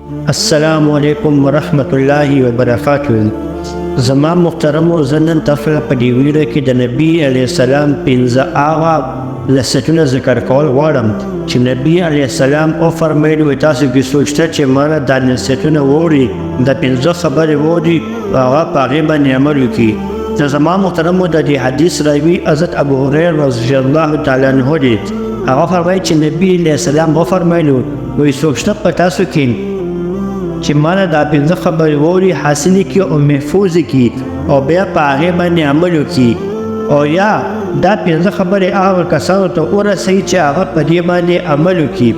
السلام علیکم ورحمت الله وبرکاتہ. زما محترم زنن تاسو په دې ویډیو کې د نبی علیه السلام 15 هغه لستونه ذکر کول غواړم چې نبی علیه السلام او فرمایلی تاسو کې سوچته چې مانه د لستونه ووري د 15 خبرې ووري هغه په هغې باندې عمل وکړي. د زما محترم د دې حدیث راوي حضرت ابو هريره رضی الله تعالی عنه دی. هغه فرمایي چې نبی علیه السلام وفرمایلو وایي سوچته په تاسو کې چې مانه دا 15 خبرې ووري حاصلې کړي او محفوظ کړي او بیا په هغې باندې عمل وکړي، او یا دا 15 خبرې هغه کسانو ته ورسوي چې هغه په دې باندې عمل وکړي.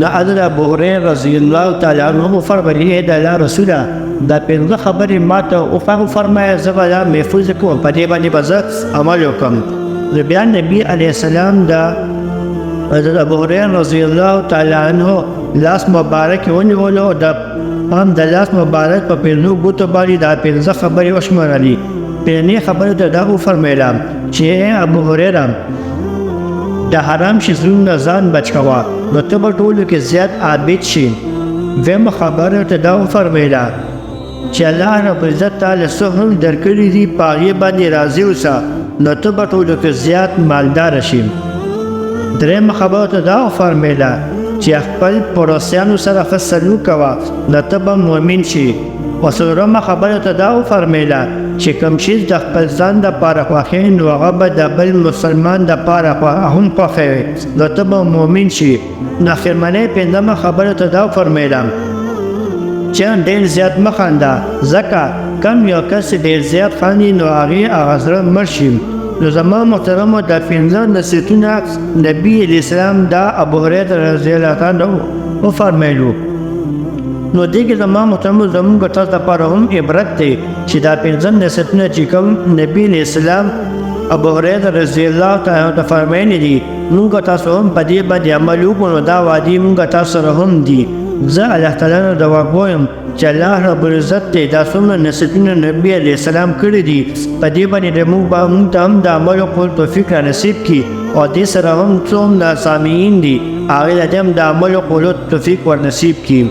نو حضرت ابو هريره رضی الله تعالی عنه وفرمایي ای د الله رسوله دا 15 خبرې ماته وفرمایه زه به دا محفوظ کړم، په دې باندې به زه عمل وکړم. نو بیا نبي علیه السلام دا حضرت ابو هريره رضی الله تعالی عنه لاس مبارک ونیولو او د لاس مبارک په 15 ګوتو باندې دا 15 خبرې وشمارلې. پنځه خبرې ته دا وفرمایله چې ابو هريره د حرام شیزونو نه ځان بچ کوه نو ته به ټولو کې زیات عابد شي. دویمه خبره ته دا وفرمایله چې الله رب العزت تعالی څه هم درکړي دي په هغې باندې راضي اوسه نو ته به ټولو کې زیات مالداره شي. درېیمه خبره ته دا وفرمایله چې خپل پړوسیانو سره ښه سلوک کوه نو ته به مؤمن شي. او څلورمه خبره ته دا وفرمایله چې کوم شی د خپل ځان دپاره خوښوې نو هغه به د بل مسلمان دپاره هم خوښوې نو ته به مؤمن شي. نو اخرمنۍ پنځمه خبره ته دا وفرمایله چې ډېر زیات مه خنده، ځکه کم یو کس ډېر زیات خاندي نو هغه زړه مړ شي. نو زما محترمو دا 15 نصیحتونه نبی علیه السلام دا ابو هريره رضی الله تعالی عنه وفرمایلو. نو دې کې زما محترمو زموږ تاسو لپاره هم عبرت دی چې دا 15 نصیحتونه چې کوم نبی علیه السلام ابو هريره رضی الله تعالی عنه فرمایلي دي موږ تاسو هم په دې باندې عمل وکړو. نو دا وعدې موږ تاسو سره هم دي. زه الله تعالی نه دعا کوم چې الله رب العزت دې دا څومره نصیحتونه نبی علیه السلام کړي دي په دې باندې موږ ته هم د عمل کولو توفیق را نصیب کړي، او دې سره هم څومره سامعین دي هغې ته هم د عمل کولو توفیق ور نصیب کړي.